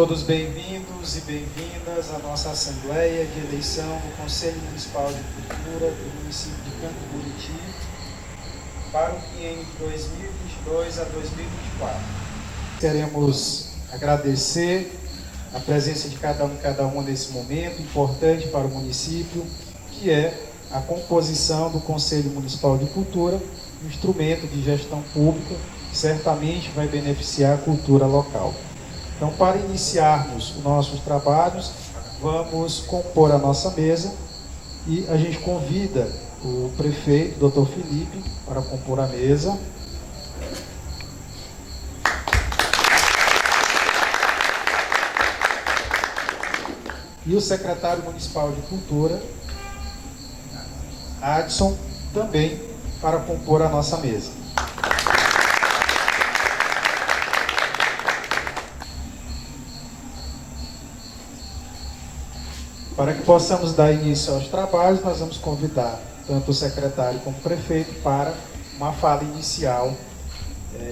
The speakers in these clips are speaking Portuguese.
todos bem-vindos e bem-vindas à nossa Assembleia de Eleição do Conselho Municipal de Cultura do município de Campo do Buriti para o biênio de 2022 a 2024. Queremos agradecer a presença de cada uma nesse momento importante para o município, que é a composição do Conselho Municipal de Cultura, um instrumento de gestão pública que certamente vai beneficiar a cultura local. Então, para iniciarmos os nossos trabalhos, vamos compor a nossa mesa e a gente convida o prefeito, Dr. Felipe, para compor a mesa. E o secretário municipal de Cultura, Adson, também para compor a nossa mesa. Para que possamos dar início aos trabalhos, nós vamos convidar tanto o secretário como o prefeito para uma fala inicial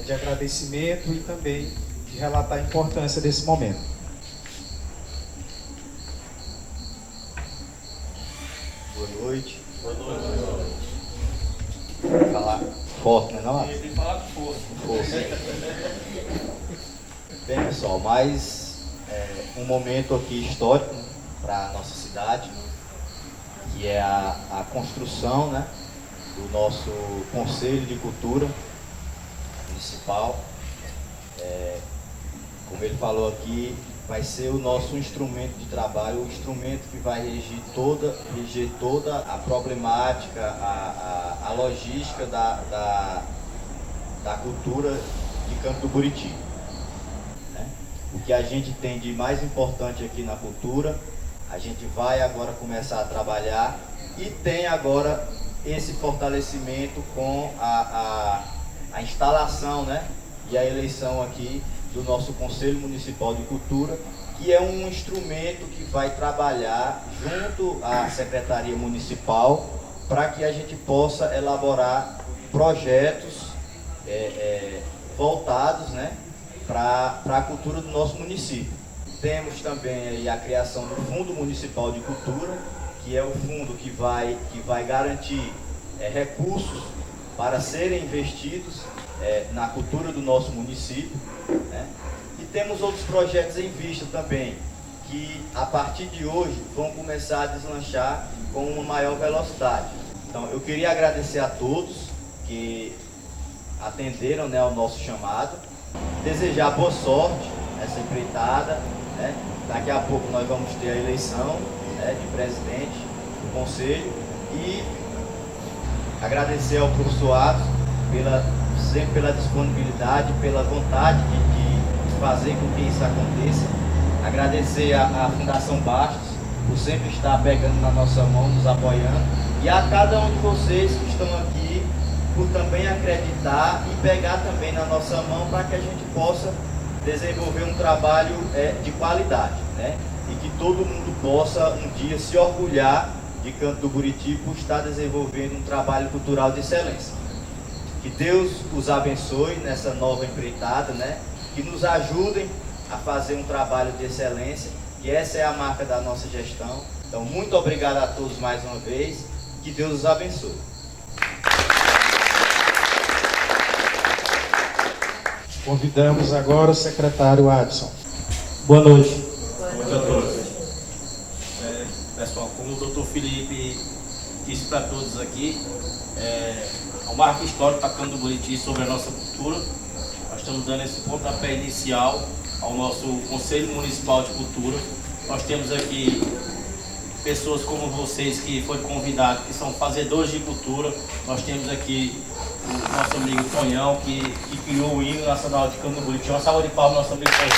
de agradecimento e também de relatar a importância desse momento. Boa noite. Boa noite. Vou falar forte, né? Não? Tem que falar com força. Bem, pessoal, mais um momento aqui histórico para a nossa cidade, que é a construção, né, do nosso Conselho de Cultura Municipal. Como ele falou aqui, vai ser o nosso instrumento de trabalho, o instrumento que vai reger toda a problemática, a logística da cultura de Campo do Buriti. Né? O que a gente tem de mais importante aqui na cultura, a gente vai agora começar a trabalhar e tem agora esse fortalecimento com a instalação, né, e a eleição aqui do nosso Conselho Municipal de Cultura, que é um instrumento que vai trabalhar junto à Secretaria Municipal para que a gente possa elaborar projetos voltados, né, para a cultura do nosso município. Temos também aí a criação do Fundo Municipal de Cultura, que é o fundo que vai garantir recursos para serem investidos na cultura do nosso município. Né? E temos outros projetos em vista também, que a partir de hoje vão começar a deslanchar com uma maior velocidade. Então eu queria agradecer a todos que atenderam, né, ao nosso chamado, desejar boa sorte nessa empreitada. Né? Daqui a pouco nós vamos ter a eleição, né, de presidente do conselho, e agradecer ao professor Adson sempre pela disponibilidade, pela vontade de fazer com que isso aconteça. Agradecer à Fundação Bastos por sempre estar pegando na nossa mão, nos apoiando, e a cada um de vocês que estão aqui por também acreditar e pegar também na nossa mão para que a gente possa desenvolver um trabalho de qualidade, né? E que todo mundo possa um dia se orgulhar de Campo do Buriti por estar desenvolvendo um trabalho cultural de excelência. Que Deus os abençoe nessa nova empreitada, né? Que nos ajudem a fazer um trabalho de excelência, que essa é a marca da nossa gestão. Então, muito obrigado a todos mais uma vez, que Deus os abençoe. Convidamos agora o secretário Adson. Boa noite. Boa noite a todos. Pessoal, como o doutor Felipe disse para todos aqui, é um marco histórico para Campo do Buriti sobre a nossa cultura. Nós estamos dando esse pontapé inicial ao nosso Conselho Municipal de Cultura. Nós temos aqui pessoas como vocês que foram convidados, que são fazedores de cultura. Nós temos aqui o nosso amigo Tonhão, que criou o hino nacional de Campo do Buriti. Uma salva de palmas ao nosso amigo Tonhão.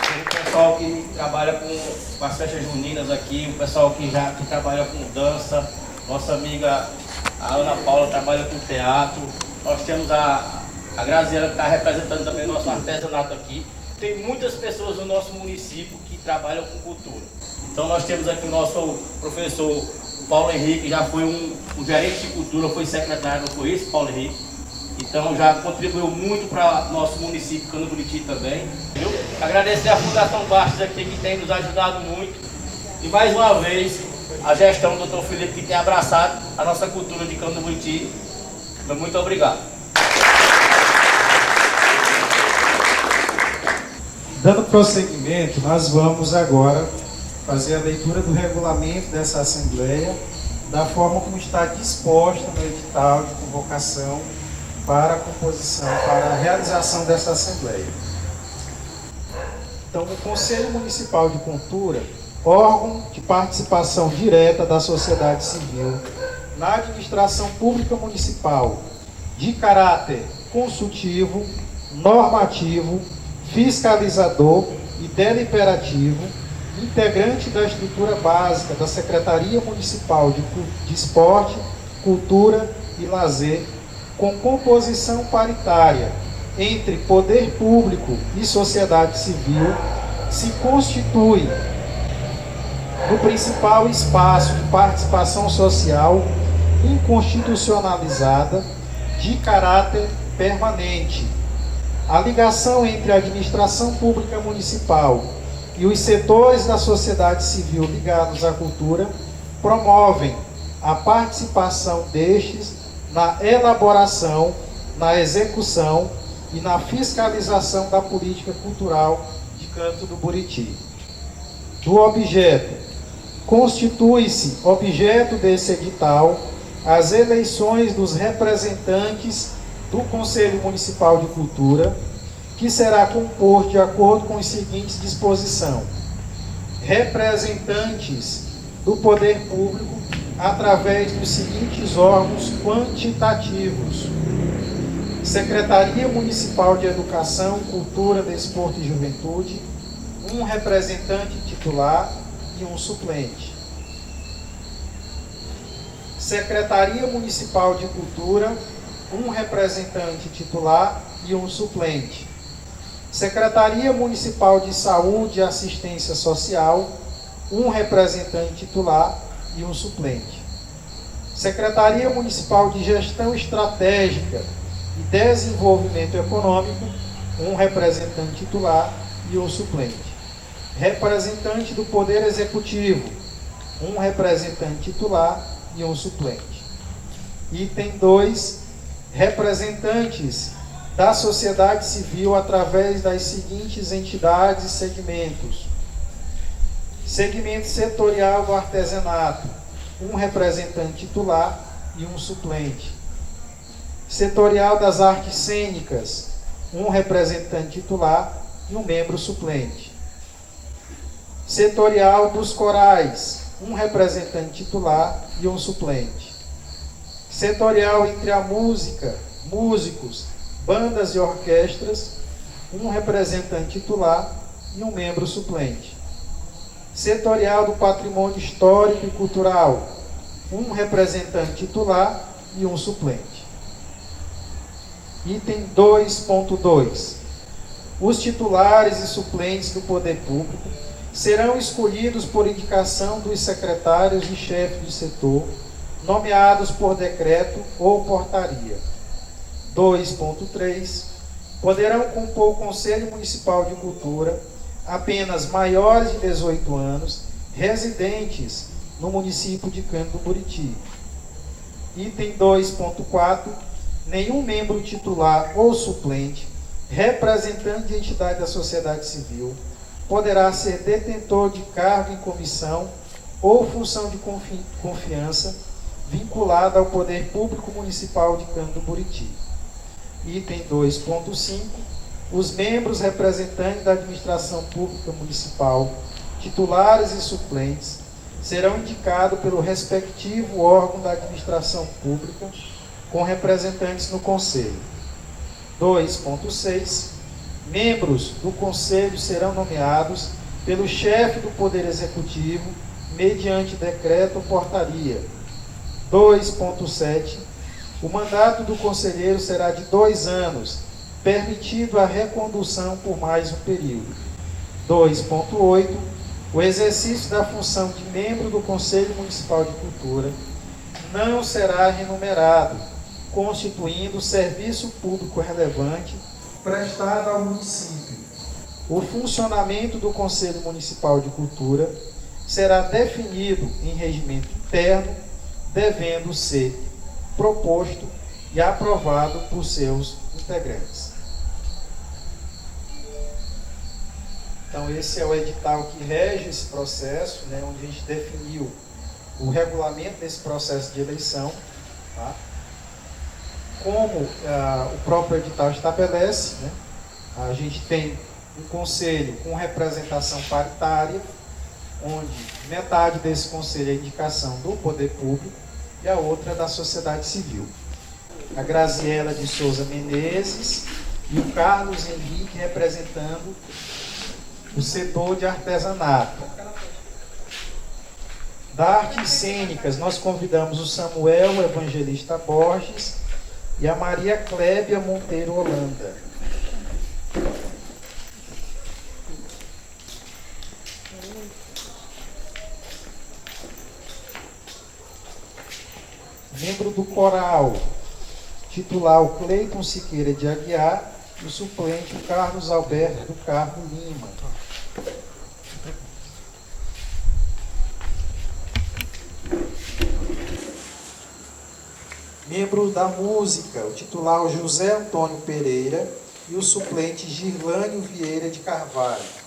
Tem o pessoal que trabalha com as festas juninas aqui, o pessoal que trabalha com dança. Nossa amiga a Ana Paula trabalha com teatro. Nós temos a Graziela, que está representando também o nosso artesanato aqui. Tem muitas pessoas no nosso município que trabalham com cultura. Então nós temos aqui o nosso professor Paulo Henrique, já foi um gerente de cultura, foi secretário, não foi isso, Paulo Henrique? Que Então já contribuiu muito para nosso município Cando Buriti também. Viu? Agradecer a Fundação Bastos aqui que tem nos ajudado muito. E mais uma vez a gestão do Dr. Felipe que tem abraçado a nossa cultura de Cando Buriti. Muito obrigado. Dando prosseguimento, nós vamos agora fazer a leitura do regulamento dessa Assembleia, da forma como está disposta no edital de convocação para a composição, para a realização dessa Assembleia. Então, o Conselho Municipal de Cultura, órgão de participação direta da sociedade civil na administração pública municipal, de caráter consultivo, normativo, fiscalizador e deliberativo, integrante da estrutura básica da Secretaria Municipal de Esporte, Cultura e Lazer, com composição paritária entre poder público e sociedade civil, se constitui no principal espaço de participação social inconstitucionalizada de caráter permanente. A ligação entre a administração pública municipal e os setores da sociedade civil ligados à cultura promovem a participação destes na elaboração, na execução e na fiscalização da política cultural de Canto do Buriti. Do objeto, constitui-se objeto desse edital as eleições dos representantes do Conselho Municipal de Cultura, que será composto de acordo com as seguintes disposições: representantes do poder público através dos seguintes órgãos quantitativos: Secretaria Municipal de Educação, Cultura, Desporto e Juventude, um representante titular e um suplente. Secretaria Municipal de Cultura, um representante titular e um suplente. Secretaria Municipal de Saúde e Assistência Social, um representante titular e um suplente. Secretaria Municipal de Gestão Estratégica e Desenvolvimento Econômico, um representante titular e um suplente. Representante do Poder Executivo, um representante titular e um suplente. Item 2. Representantes da sociedade civil através das seguintes entidades e segmentos: segmento setorial do artesanato, um representante titular e um suplente. Setorial das artes cênicas, um representante titular e um membro suplente. Setorial dos corais, um representante titular e um suplente. Setorial entre a música, músicos, bandas e orquestras, um representante titular e um membro suplente. Setorial do patrimônio histórico e cultural, um representante titular e um suplente. Item 2.2. Os titulares e suplentes do poder público serão escolhidos por indicação dos secretários e chefes de setor, nomeados por decreto ou portaria. 2.3. Poderão compor o Conselho Municipal de Cultura apenas maiores de 18 anos, residentes no município de Canto do Buriti. Item 2.4. Nenhum membro titular ou suplente, representante de entidade da sociedade civil, poderá ser detentor de cargo em comissão ou função de confiança vinculada ao Poder Público Municipal de Canto do Buriti. Item 2.5. Os membros representantes da administração pública municipal, titulares e suplentes, serão indicados pelo respectivo órgão da administração pública, com representantes no Conselho. 2.6. Membros do Conselho serão nomeados pelo chefe do Poder Executivo, mediante decreto ou portaria. 2.7. O mandato do conselheiro será de 2 anos, permitido a recondução por mais um período. 2.8. O exercício da função de membro do Conselho Municipal de Cultura não será remunerado constituindo serviço público relevante prestado ao município. O funcionamento do Conselho Municipal de Cultura será definido em regimento interno, devendo ser proposto e aprovado por seus integrantes. Então, esse é o edital que rege esse processo, né, onde a gente definiu o regulamento desse processo de eleição. Tá? Como o próprio edital estabelece, né, a gente tem um conselho com representação paritária, onde metade desse conselho é indicação do poder público e a outra é da sociedade civil. A Graziela de Souza Menezes e o Carlos Henrique representando o setor de artesanato. Da artes cênicas, nós convidamos o Samuel Evangelista Borges e a Maria Clébia Monteiro Holanda. Membro do coral, titular o Cleiton Siqueira de Aguiar e o suplente o Carlos Alberto do Carmo Lima. Membro da música, o titular o José Antônio Pereira e o suplente Girlânio Vieira de Carvalho.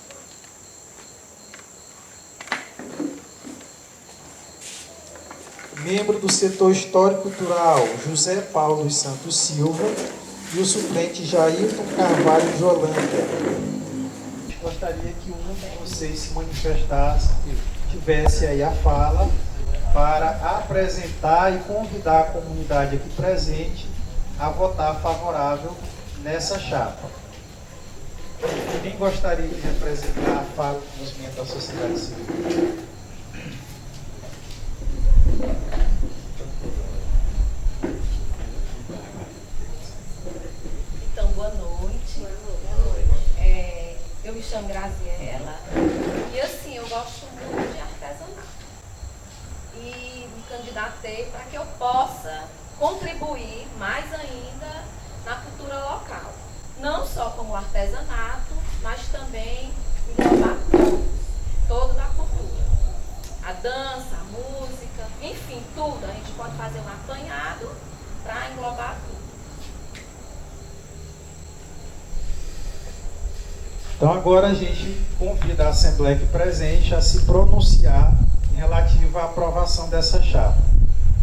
Membro do setor histórico-cultural, José Paulo dos Santos Silva e o suplente Jailton Carvalho de Holanda. Gostaria que um de vocês se manifestasse, tivesse aí a fala, para apresentar e convidar a comunidade aqui presente a votar favorável nessa chapa. Quem gostaria de representar a fala do movimento da sociedade civil? Então, boa noite. Eu me chamo Graziela e assim, eu gosto muito de artesanato. E me candidatei para que eu possa contribuir mais ainda na cultura local. Não só como artesanato, mas também englobar todo da cultura. A dança, a música, enfim, tudo. A gente pode fazer um apanhado para englobar tudo. Então agora a gente convida a Assembleia aqui presente a se pronunciar em relativo à aprovação dessa chapa.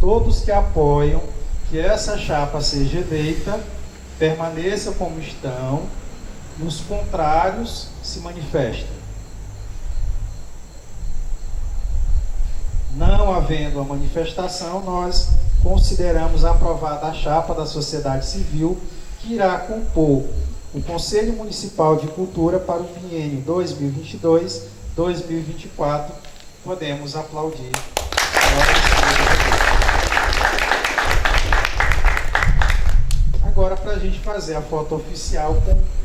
Todos que apoiam que essa chapa seja eleita, permaneçam como estão, e os contrários se manifestem. Não havendo a manifestação, nós consideramos aprovada a chapa da sociedade civil que irá compor o Conselho Municipal de Cultura para o biênio 2022-2024. Podemos aplaudir. Agora, para a gente fazer a foto oficial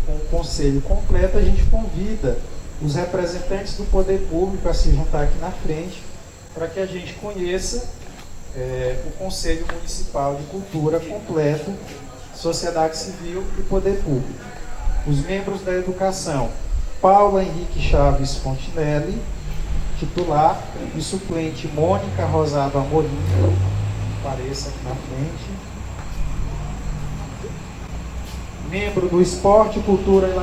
com o Conselho completo, a gente convida os representantes do Poder Público a se juntar aqui na frente, para que a gente conheça o Conselho Municipal de Cultura completo, Sociedade Civil e Poder Público. Os membros da Educação: Paula Henrique Chaves Fontinelli, titular, e suplente Mônica Rosado Amorim. Apareça aqui na frente. Membro do Esporte, Cultura e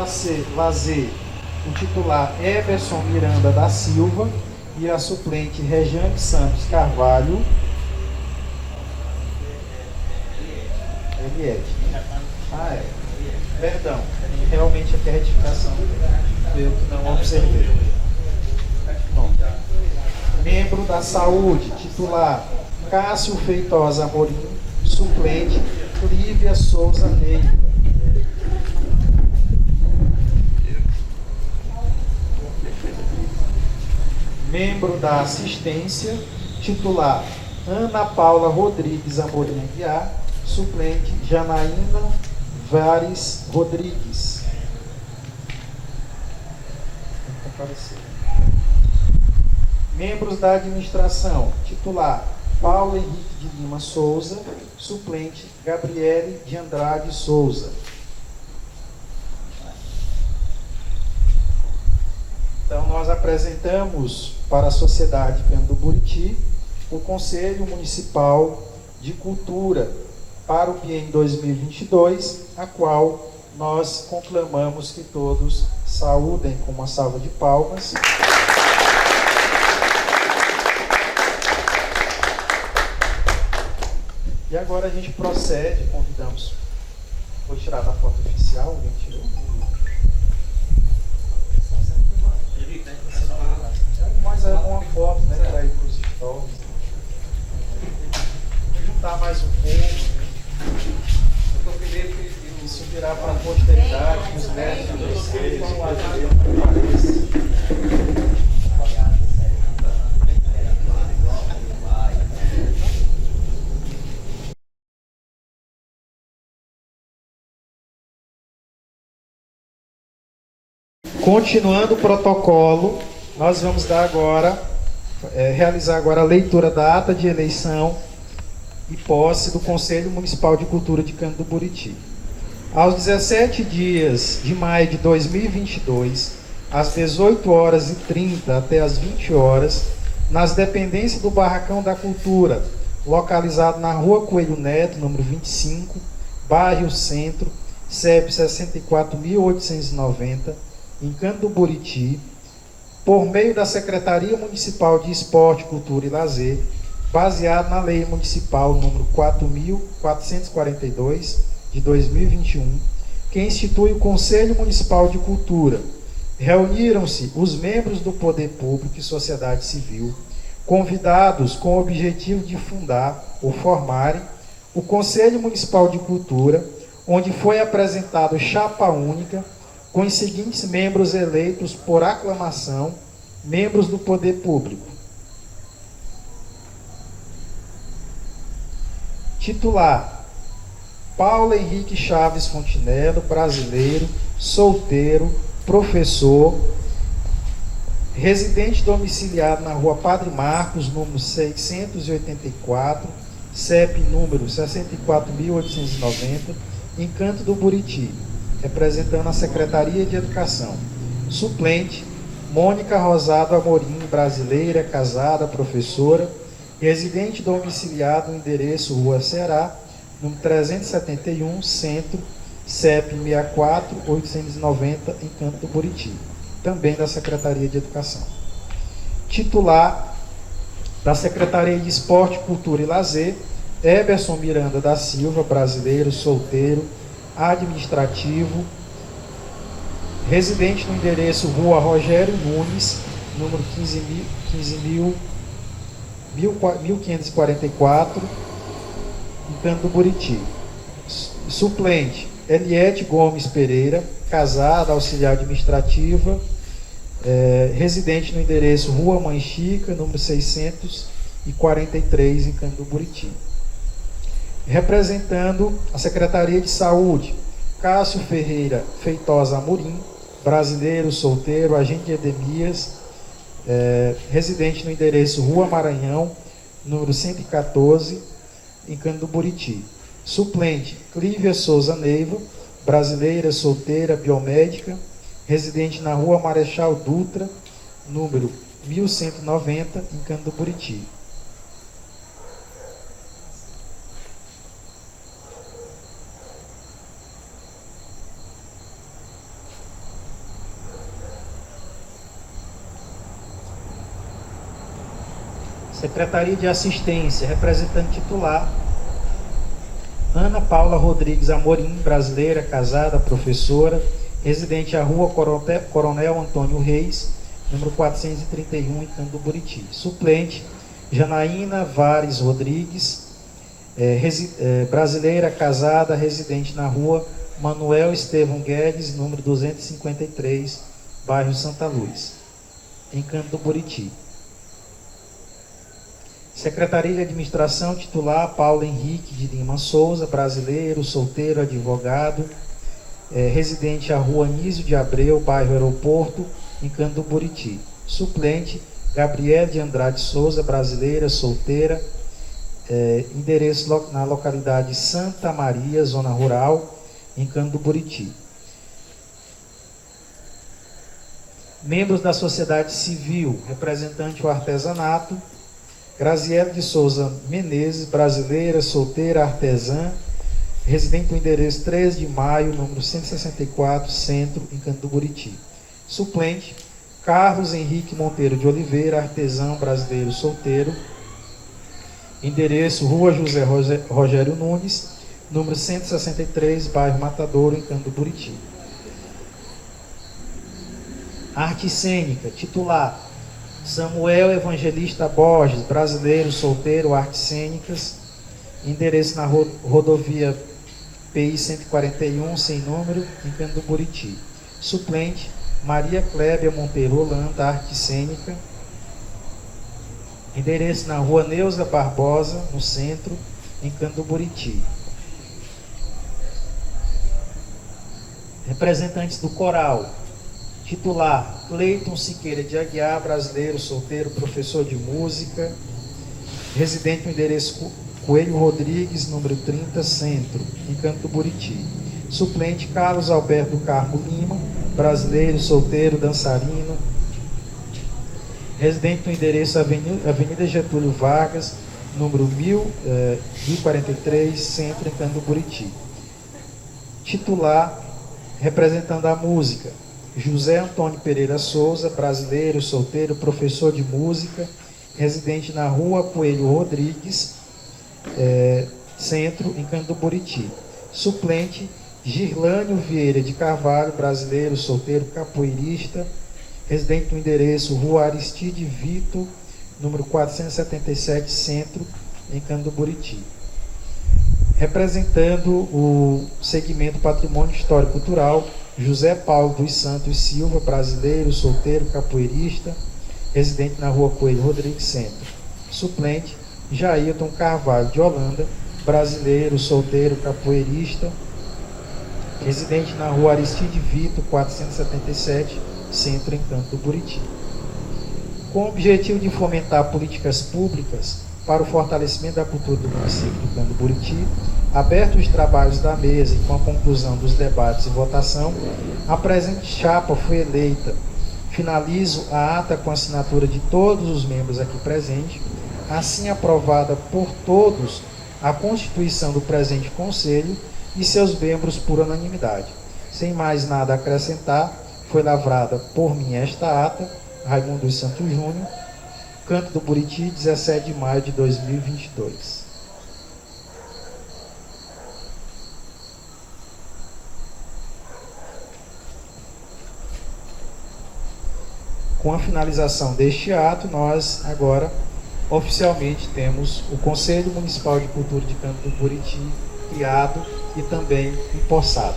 Lazer, o titular Everson Miranda da Silva e a suplente Rejane Santos Carvalho. Eliette. Perdão, realmente aqui a retificação eu que não observei. Bom. Membro da Saúde, titular Cássio Feitosa Amorim, suplente Clívia Souza Neiva. Membro da Assistência, titular Ana Paula Rodrigues Amorim Aguiar, suplente Janaína Vares Rodrigues. Membros da Administração, titular Paulo Henrique de Lima Souza. Suplente, Gabriele de Andrade Souza. Então, nós apresentamos para a sociedade Cândido do Buriti o Conselho Municipal de Cultura para o biênio 2022, a qual nós conclamamos que todos saúdem com uma salva de palmas. E agora a gente procede, convidamos. Vou tirar da foto oficial, alguém tirou? Mas é uma foto, né, para ir para os stories. Vou juntar mais um pouco. Isso virar para a posteridade, os netos de vocês, Continuando o protocolo, nós vamos dar agora, realizar agora a leitura da ata de eleição e posse do Conselho Municipal de Cultura de Cândido do Buriti. Aos 17 dias de maio de 2022, às 18h30 até às 20 horas, nas dependências do Barracão da Cultura, localizado na Rua Coelho Neto, número 25, bairro Centro, CEP 64.890, em Cândido do Buriti, por meio da Secretaria Municipal de Esporte, Cultura e Lazer, baseado na Lei Municipal número 4.442, de 2021, que institui o Conselho Municipal de Cultura. Reuniram-se os membros do Poder Público e Sociedade Civil, convidados com o objetivo de fundar ou formarem o Conselho Municipal de Cultura, onde foi apresentado chapa única, com os seguintes membros eleitos por aclamação, membros do Poder Público. Titular: Paulo Henrique Chaves Fontinello, brasileiro, solteiro, professor, residente domiciliado na Rua Padre Marcos, número 684, CEP número 64.890, em Cândido do Buriti, representando a Secretaria de Educação. Suplente: Mônica Rosado Amorim, brasileira, casada, professora, residente domiciliado no endereço Rua Ceará, número 371, Centro, CEP 64.890, em Cândido do Buriti, também da Secretaria de Educação. Titular da Secretaria de Esporte, Cultura e Lazer, Eberson Miranda da Silva, brasileiro, solteiro, administrativo, residente no endereço Rua Rogério Nunes, número 15.544, em Cândido do Buriti. Suplente: Eliette Gomes Pereira, casada, auxiliar administrativa, residente no endereço Rua Mãe Chica, número 643, em Cândido do Buriti. Representando a Secretaria de Saúde, Cássio Ferreira Feitosa Amorim, brasileiro, solteiro, agente de endemias, residente no endereço Rua Maranhão, número 114, em Cândido do Buriti. Suplente: Clívia Souza Neiva, brasileira, solteira, biomédica, residente na Rua Marechal Dutra, número 1190, em Cândido do Buriti. Secretaria de Assistência, representante titular: Ana Paula Rodrigues Amorim, brasileira, casada, professora, residente à Rua Coronel Antônio Reis, número 431, em Cândido do Buriti. Suplente: Janaína Vares Rodrigues, brasileira, casada, residente na Rua Manuel Estevão Guedes, número 253, bairro Santa Luz, em Cândido do Buriti. Secretaria de Administração, titular: Paulo Henrique de Lima Souza, brasileiro, solteiro, advogado, residente à Rua Anísio de Abreu, bairro Aeroporto, em Cândido do Buriti. Suplente: Gabriele de Andrade Souza, brasileira, solteira, endereço na localidade Santa Maria, zona rural, em Cano do Buriti. Membros da sociedade civil, representante o artesanato, Graziele de Souza Menezes, brasileira, solteira, artesã, residente no endereço 13 de maio, número 164, centro, em Cano do Buriti. Suplente, Carlos Henrique Monteiro de Oliveira, artesão, brasileiro, solteiro, endereço Rua José Rogério Nunes, número 163, bairro Matadouro, em Cano do Buriti. Arte cênica, titular, Samuel Evangelista Borges, brasileiro, solteiro, artes cênicas, endereço na rodovia PI 141, sem número, em Cano do Buriti. Suplente, Maria Clébia Monteiro Holanda, arte cênica, endereço na rua Neuza Barbosa, no centro, em Cano do Buriti. Representantes do coral, titular, Cleiton Siqueira de Aguiar, brasileiro, solteiro, professor de música, residente no endereço Coelho Rodrigues, número 30, centro, em Cano do Buriti. Suplente, Carlos Alberto Carmo Lima, brasileiro, solteiro, dançarino, residente no endereço Avenida Getúlio Vargas, número 1043, centro, em Cano do Buriti. Titular, representando a música, José Antônio Pereira Souza, brasileiro, solteiro, professor de música, residente na rua Coelho Rodrigues, centro, em Cano do Buriti. Suplente, Girlânio Vieira de Carvalho, brasileiro, solteiro, capoeirista, residente no endereço Rua Aristide Vito, número 477, centro, em Cano do Buriti. Representando o segmento Patrimônio Histórico Cultural, José Paulo dos Santos Silva, brasileiro, solteiro, capoeirista, residente na rua Coelho Rodrigues, centro. Suplente, Jailton Carvalho de Holanda, brasileiro, solteiro, capoeirista, residente na rua Aristide Vito, 477, centro, em Cano do Buriti. Com o objetivo de fomentar políticas públicas para o fortalecimento da cultura do município de Cano do Buriti, abertos os trabalhos da mesa e com a conclusão dos debates e votação, a presente chapa foi eleita. Finalizo a ata com a assinatura de todos os membros aqui presentes, assim aprovada por todos a constituição do presente Conselho e seus membros por unanimidade. Sem mais nada a acrescentar, foi lavrada por mim esta ata, Raimundo dos Santos Júnior, Canto do Buriti, 17 de maio de 2022. Com a finalização deste ato, nós agora oficialmente temos o Conselho Municipal de Cultura de Canto do Buriti criado e também empossado.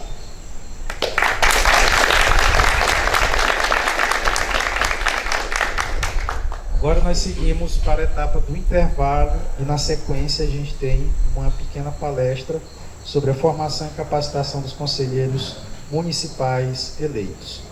Agora nós seguimos para a etapa do intervalo e na sequência a gente tem uma pequena palestra sobre a formação e capacitação dos conselheiros municipais eleitos.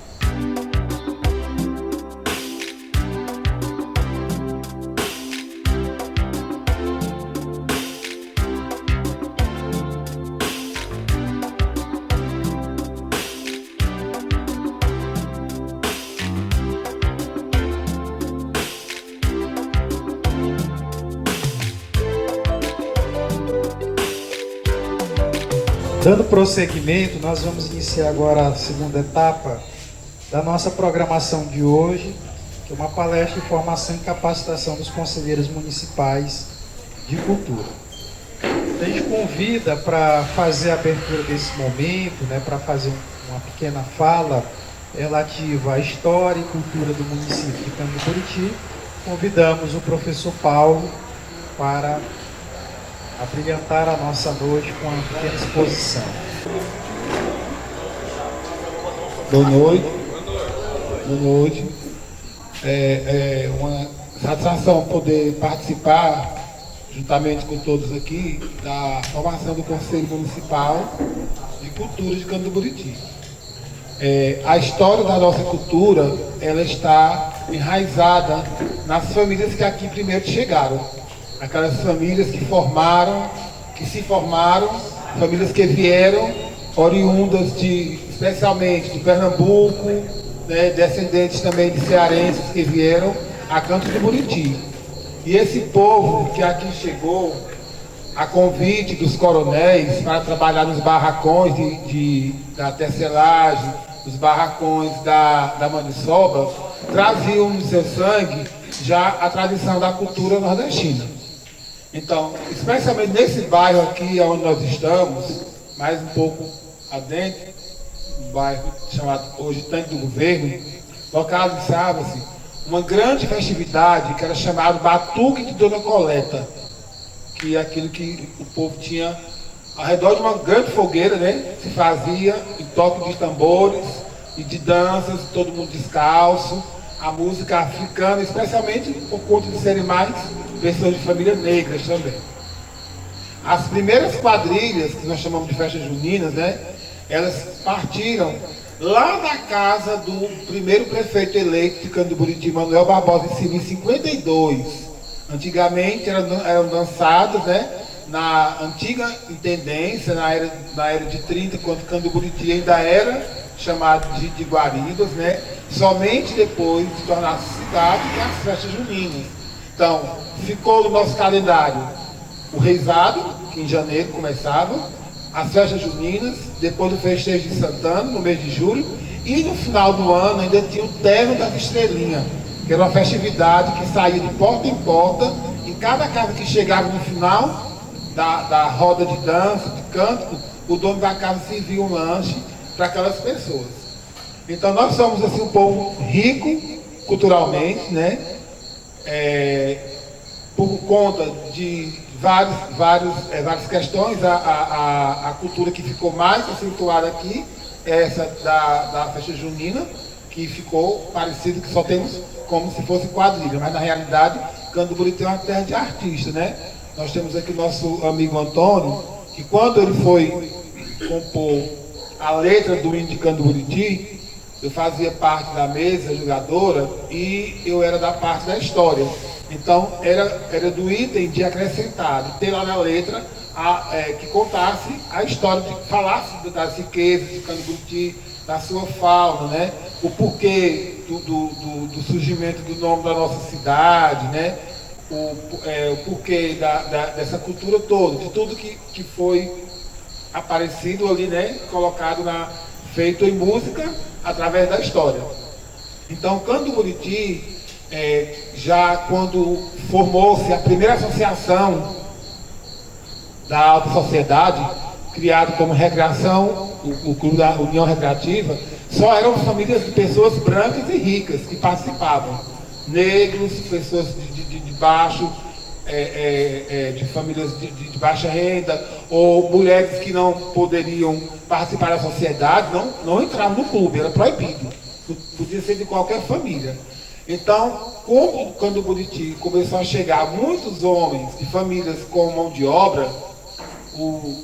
Dando prosseguimento, nós vamos iniciar agora a segunda etapa da nossa programação de hoje, que é uma palestra de formação e capacitação dos conselheiros municipais de cultura. A gente convida para fazer a abertura desse momento, para fazer uma pequena fala relativa à história e cultura do município de Cano do Buriti. Convidamos o professor Paulo para abrilhantar a nossa noite com uma pequena exposição. Boa noite. Boa noite. É uma satisfação poder participar, juntamente com todos aqui, da formação do Conselho Municipal de Cultura de Cano do Buriti. A história da nossa cultura, ela está enraizada nas famílias que aqui primeiro chegaram. aquelas famílias que se formaram, famílias que vieram, oriundas especialmente de Pernambuco, né, descendentes também de cearenses que vieram a Canto do Buriti. E esse povo que aqui chegou, a convite dos coronéis para trabalhar nos barracões da tecelagem, os barracões da maniçoba, traziam no seu sangue já a tradição da cultura nordestina. Então, especialmente nesse bairro aqui onde nós estamos, mais um pouco adentro, um bairro chamado hoje Tanque do Governo, localizava-se uma grande festividade que era chamada Batuque de Dona Coleta, que é aquilo que o povo tinha ao redor de uma grande fogueira, né? Se fazia em toque de tambores e de danças, todo mundo descalço, a música africana, especialmente por conta de serem mais pessoas de famílias negras também. As primeiras quadrilhas, que nós chamamos de festas juninas, né? Elas partiram lá da casa do primeiro prefeito eleito de Canto do Buriti, Manuel Barbosa e Silva, em 52. Antigamente eram dançados, né, na antiga intendência, na era de 30, quando Canto do Buriti ainda era chamado de Guaridas, né, somente depois de tornar-se cidade, que é as festas juninas. Então, ficou no nosso calendário o reisado, que em janeiro começava, as festas juninas, depois o festejo de Santana, no mês de julho, e no final do ano ainda tinha o Terno das Estrelinhas, que era uma festividade que saía de porta em porta, em cada casa que chegava no final da roda de dança, de canto, o dono da casa servia um lanche para aquelas pessoas. Então nós somos assim um povo rico culturalmente, né? Por conta de várias questões, a cultura que ficou mais acentuada aqui é essa da festa junina, que ficou parecido, que só temos como se fosse quadrilha, mas na realidade Canto do Buriti é uma terra de artistas, né? Nós temos aqui o nosso amigo Antônio, que quando ele foi compor a letra do hino de Canto do Buriti, eu fazia parte da mesa jogadora e eu era da parte da história. Então era do item de acrescentar, de ter lá na letra que contasse a história, de falasse das riquezas de Canto do Buriti, da sua fauna, né? O porquê do surgimento do nome da nossa cidade, né? O porquê dessa cultura toda, de tudo que foi aparecido ali, né? Colocado feito em música através da história. Então, Canto do Buriti, já quando formou-se a primeira associação da alta sociedade, criado como recreação, o Clube da União Recreativa, só eram famílias de pessoas brancas e ricas que participavam. Negros, pessoas de baixo, de famílias de baixa renda, ou mulheres que não poderiam participar da sociedade, não entravam no clube, era proibido. Podia ser de qualquer família. Então, como o Canto do Buriti começou a chegar muitos homens de famílias com mão de obra, o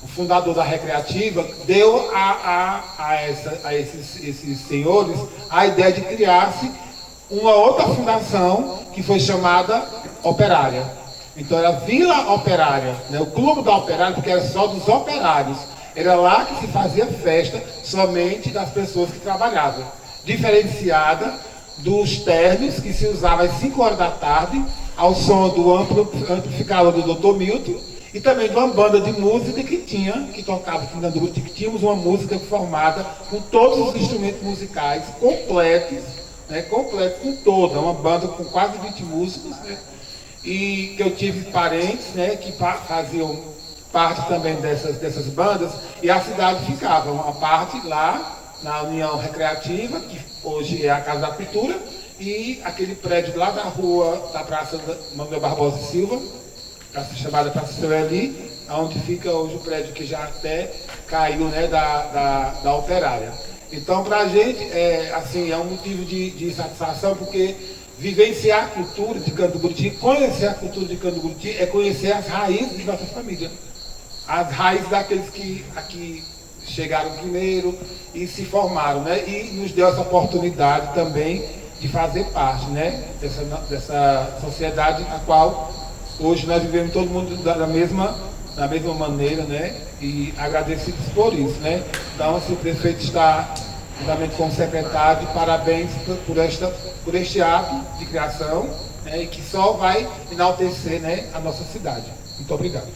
fundador da recreativa deu a esses senhores a ideia de criar-se uma outra fundação que foi chamada Operária. Então era Vila Operária, né? O Clube da Operária, porque era só dos operários. Era lá que se fazia festa somente das pessoas que trabalhavam. Diferenciada dos ternos que se usava às 5 horas da tarde, ao som do amplificador do Dr. Milton, e também de uma banda de música que tocava aqui na Canto, que tínhamos uma música formada com todos os instrumentos musicais completos, né, completos com toda, uma banda com quase 20 músicos, né, e que eu tive parentes, né, que faziam parte também dessas bandas, e a cidade ficava uma parte lá na União Recreativa, que hoje é a Casa da Cultura, e aquele prédio lá da rua da Praça Manuel Barbosa e Silva, chamada Praça Sueli, onde fica hoje o prédio que já até caiu, né, da Operária. Então, para a gente, é um motivo de satisfação, porque vivenciar a cultura de Canto do Buriti, conhecer a cultura de Canto do Buriti, é conhecer as raízes de nossa família. As raízes daqueles que aqui chegaram primeiro e se formaram, né? E nos deu essa oportunidade também de fazer parte, né, dessa sociedade a qual hoje nós vivemos todo mundo da mesma maneira, né? E agradecidos por isso, né? Então, se o prefeito está juntamente com o secretário, parabéns por este ato de criação, né? E que só vai enaltecer, né, a nossa cidade. Muito obrigado.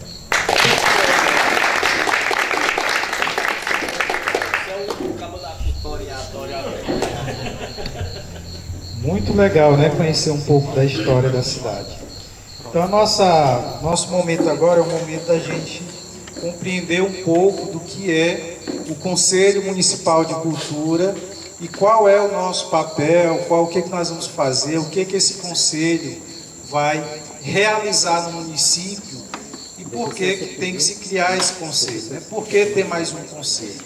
Muito legal, né? Conhecer um pouco da história da cidade. Então, nosso momento agora é o momento da gente compreender um pouco do que é o Conselho Municipal de Cultura e qual é o nosso papel, o que nós vamos fazer, o que esse conselho vai realizar no município e por que tem que se criar esse conselho, né? Por que ter mais um conselho?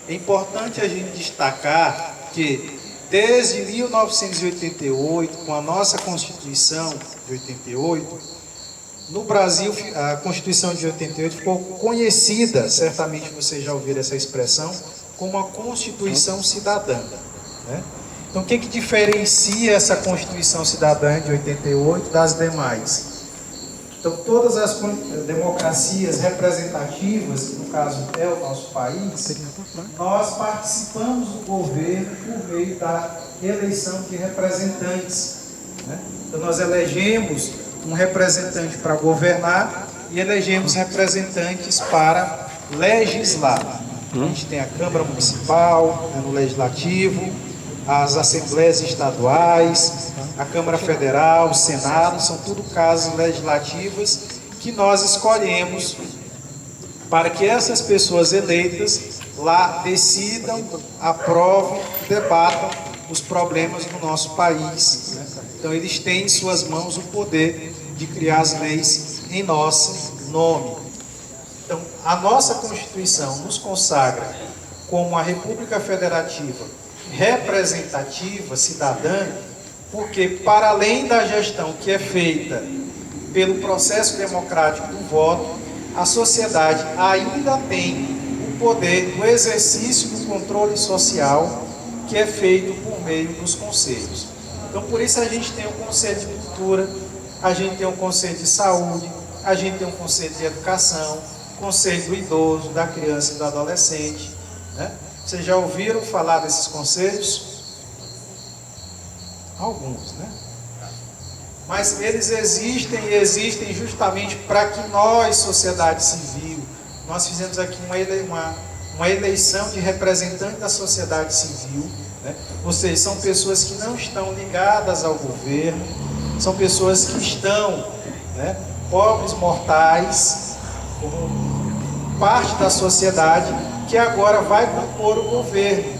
É importante a gente destacar que desde 1988, com a nossa Constituição de 88, no Brasil, a Constituição de 88 ficou conhecida, certamente vocês já ouviram essa expressão, como a Constituição Cidadã, né? Então, o que diferencia essa Constituição Cidadã de 88 das demais? Então, todas as democracias representativas, que no caso é o nosso país, nós participamos do governo por meio da eleição de representantes, né? Então, nós elegemos um representante para governar e elegemos representantes para legislar. A gente tem a Câmara Municipal, né, no Legislativo, as Assembleias Estaduais, a Câmara Federal, o Senado, são tudo casas legislativas que nós escolhemos para que essas pessoas eleitas lá decidam, aprovem, debatam os problemas do nosso país, né? Então, eles têm em suas mãos o poder de criar as leis em nosso nome. Então, a nossa Constituição nos consagra como a República Federativa representativa, cidadã, porque, para além da gestão que é feita pelo processo democrático do voto, a sociedade ainda tem o poder do exercício do controle social que é feito por meio dos conselhos. Então, por isso a gente tem o Conselho de Cultura, a gente tem o Conselho de Saúde, a gente tem o Conselho de Educação, o Conselho do Idoso, da Criança e do Adolescente, né? Vocês já ouviram falar desses conselhos? Alguns, né? Mas eles existem e existem justamente para que nós, sociedade civil, nós fizemos aqui uma eleição de representante da sociedade civil, né? Ou seja, são pessoas que não estão ligadas ao governo, são pessoas que estão, né, pobres mortais, como parte da sociedade, que agora vai compor o governo,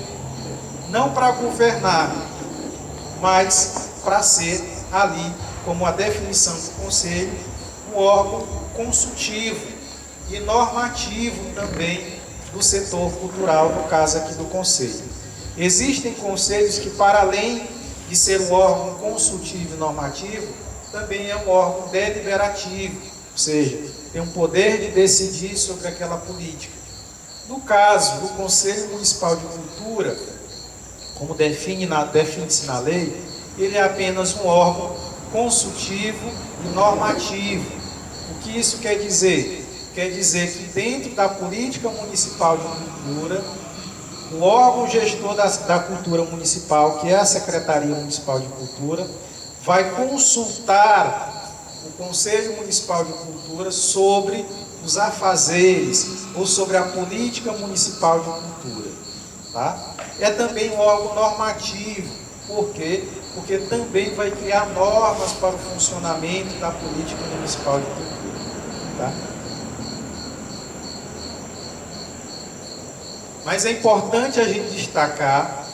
não para governar, mas para ser ali, como a definição do Conselho, um órgão consultivo e normativo também do setor cultural, no caso aqui do Conselho. Existem conselhos que, para além de ser um órgão consultivo e normativo, também é um órgão deliberativo, ou seja, tem um poder de decidir sobre aquela política. No caso do Conselho Municipal de Cultura, como define-se na lei, ele é apenas um órgão consultivo e normativo. O que isso quer dizer? Quer dizer que dentro da política municipal de cultura, o órgão gestor da cultura municipal, que é a Secretaria Municipal de Cultura, vai consultar o Conselho Municipal de Cultura sobre os afazeres ou sobre a política municipal de cultura, tá? É também um órgão normativo. Por quê? Porque também vai criar normas para o funcionamento da política municipal de cultura, tá? Mas é importante a gente destacar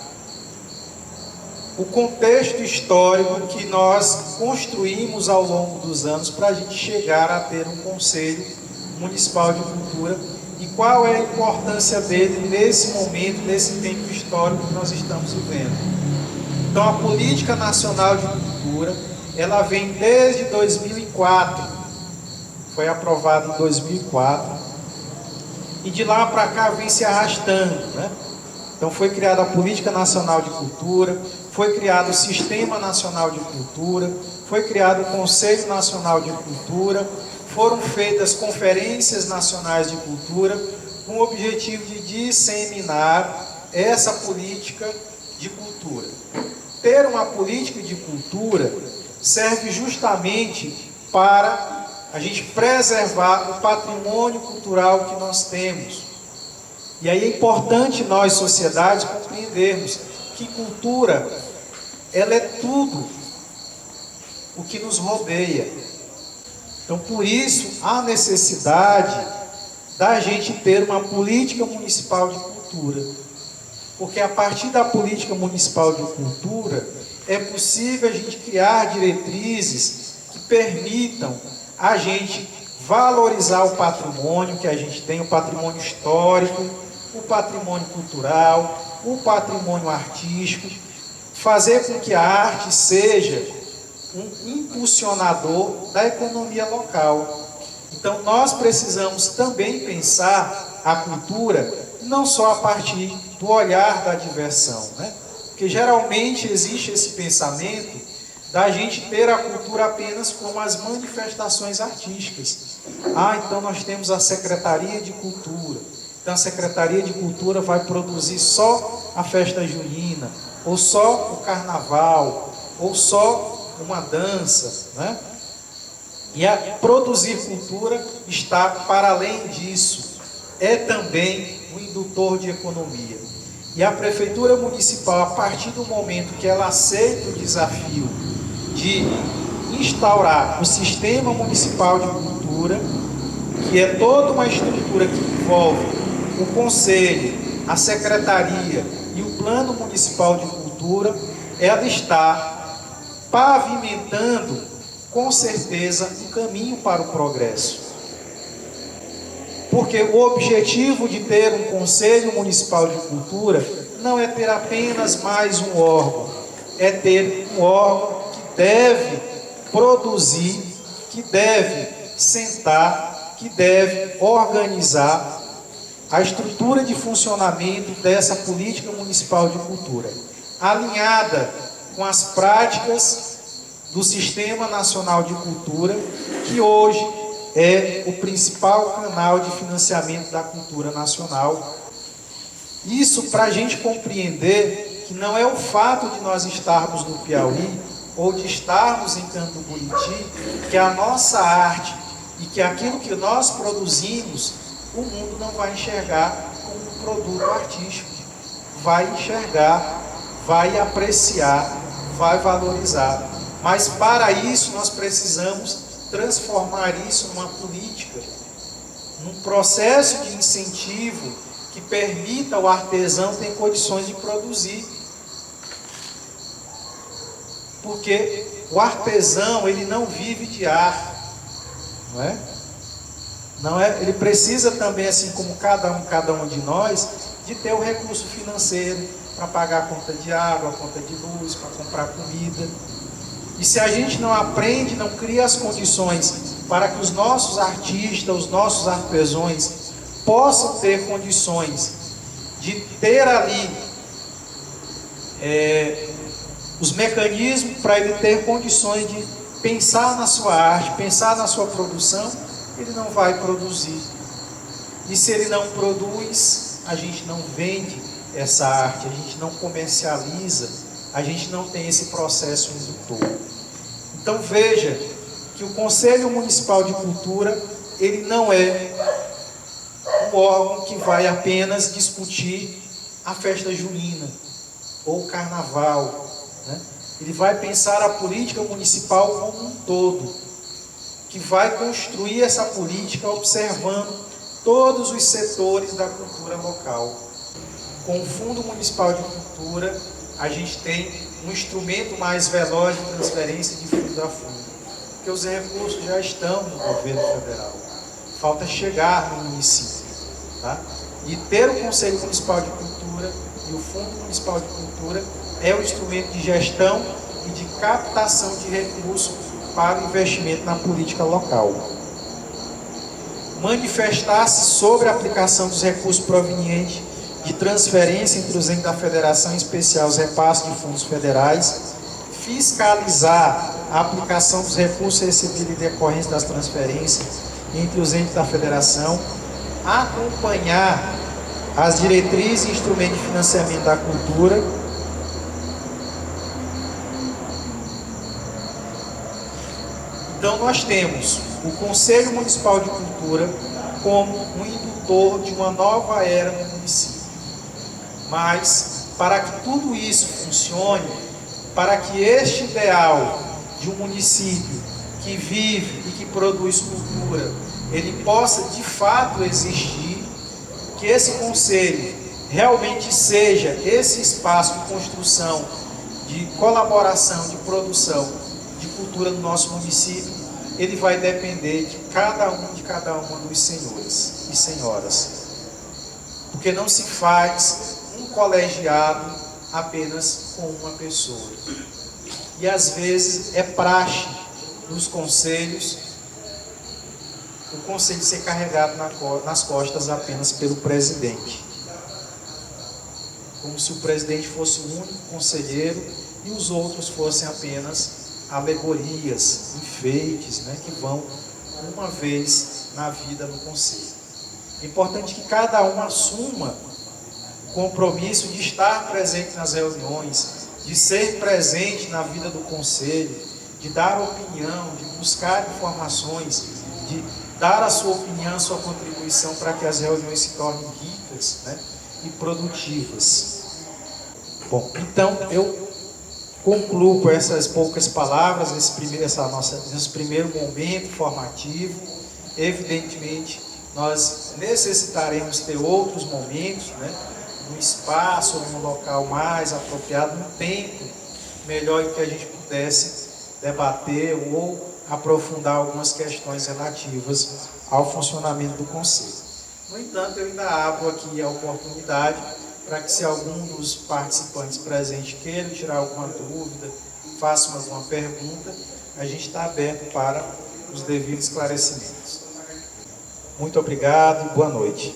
o contexto histórico que nós construímos ao longo dos anos para a gente chegar a ter um Conselho Municipal de Cultura e qual é a importância dele nesse momento, nesse tempo histórico que nós estamos vivendo. Então, a Política Nacional de Cultura, ela vem desde 2004, foi aprovada em 2004, e de lá para cá vem se arrastando, né? Então, foi criada a Política Nacional de Cultura, foi criado o Sistema Nacional de Cultura, foi criado o Conselho Nacional de Cultura, foram feitas conferências nacionais de cultura com o objetivo de disseminar essa política de cultura. Ter uma política de cultura serve justamente para a gente preservar o patrimônio cultural que nós temos. E aí é importante nós, sociedades, compreendermos que cultura, ela é tudo o que nos rodeia. Então, por isso, há necessidade da gente ter uma política municipal de cultura. Porque a partir da política municipal de cultura, é possível a gente criar diretrizes que permitam a gente valorizar o patrimônio que a gente tem, o patrimônio histórico, o patrimônio cultural, o patrimônio artístico, fazer com que a arte seja um impulsionador da economia local. Então, nós precisamos também pensar a cultura não só a partir do olhar da diversão, né? Porque geralmente existe esse pensamento da gente ter a cultura apenas como as manifestações artísticas. Então nós temos a Secretaria de Cultura. Então a Secretaria de Cultura vai produzir só a festa junina, ou só o carnaval, ou só uma dança, né? E a produzir cultura está para além disso. É também um indutor de economia. E a Prefeitura Municipal, a partir do momento que ela aceita o desafio de instaurar o Sistema Municipal de Cultura, que é toda uma estrutura que envolve o Conselho, a Secretaria e o Plano Municipal de Cultura, ela está pavimentando, com certeza, um caminho para o progresso. Porque o objetivo de ter um Conselho Municipal de Cultura não é ter apenas mais um órgão, é ter um órgão que deve produzir, que deve sentar, que deve organizar a estrutura de funcionamento dessa política municipal de cultura, alinhada com as práticas do Sistema Nacional de Cultura, que hoje é o principal canal de financiamento da cultura nacional. Isso para a gente compreender que não é o fato de nós estarmos no Piauí ou de estarmos em Canto do Buriti, que a nossa arte e que aquilo que nós produzimos, o mundo não vai enxergar como um produto artístico. Vai enxergar, vai apreciar, vai valorizar. Mas para isso nós precisamos transformar isso numa política, num processo de incentivo que permita ao artesão ter condições de produzir. Porque o artesão, ele não vive de arte, não é? Não é? Ele precisa também, assim como cada um de nós, de ter o recurso financeiro para pagar a conta de água, a conta de luz, para comprar comida. E se a gente não aprende, não cria as condições para que os nossos artistas, os nossos artesãos possam ter condições de ter ali os mecanismos para ele ter condições de pensar na sua arte, pensar na sua produção, ele não vai produzir. E se ele não produz, a gente não vende essa arte, a gente não comercializa, a gente não tem esse processo indutor. Então veja que o Conselho Municipal de Cultura, ele não é um órgão que vai apenas discutir a festa junina ou o carnaval, né? Ele vai pensar a política municipal como um todo, que vai construir essa política observando todos os setores da cultura local. Com o Fundo Municipal de Cultura, a gente tem um instrumento mais veloz de transferência de fundo a fundo, porque os recursos já estão no governo federal. Falta chegar no município, tá? E ter o Conselho Municipal de Cultura e o Fundo Municipal de Cultura é o instrumento de gestão e de captação de recursos para o investimento na política local. Manifestar-se sobre a aplicação dos recursos provenientes de transferência entre os entes da Federação, em especial os repasses de fundos federais, fiscalizar a aplicação dos recursos recebidos em decorrência das transferências entre os entes da Federação, acompanhar as diretrizes e instrumentos de financiamento da cultura, então nós temos o Conselho Municipal de Cultura como um indutor de uma nova era no município. Mas, para que tudo isso funcione, para que este ideal de um município que vive e que produz cultura, ele possa de fato existir, que esse conselho realmente seja esse espaço de construção, de colaboração, de produção de cultura no nosso município, ele vai depender de cada uma dos senhores e senhoras. Porque não se faz um colegiado apenas com uma pessoa. E às vezes é praxe nos conselhos, o conselho ser carregado nas costas apenas pelo presidente. Como se o presidente fosse o único conselheiro e os outros fossem apenas alegorias, enfeites, né, que vão uma vez na vida no conselho. É importante que cada um assuma o compromisso de estar presente nas reuniões, de ser presente na vida do conselho, de dar opinião, de buscar informações, de dar a sua opinião, a sua contribuição para que as reuniões se tornem ricas, né, e produtivas. Bom, então eu concluo com essas poucas palavras, nesse primeiro momento formativo. Evidentemente, nós necessitaremos ter outros momentos, né, num espaço, num local mais apropriado, num tempo melhor em que a gente pudesse debater ou aprofundar algumas questões relativas ao funcionamento do Conselho. No entanto, eu ainda abro aqui a oportunidade para que, se algum dos participantes presentes queira tirar alguma dúvida, faça alguma pergunta, a gente está aberto para os devidos esclarecimentos. Muito obrigado e boa noite.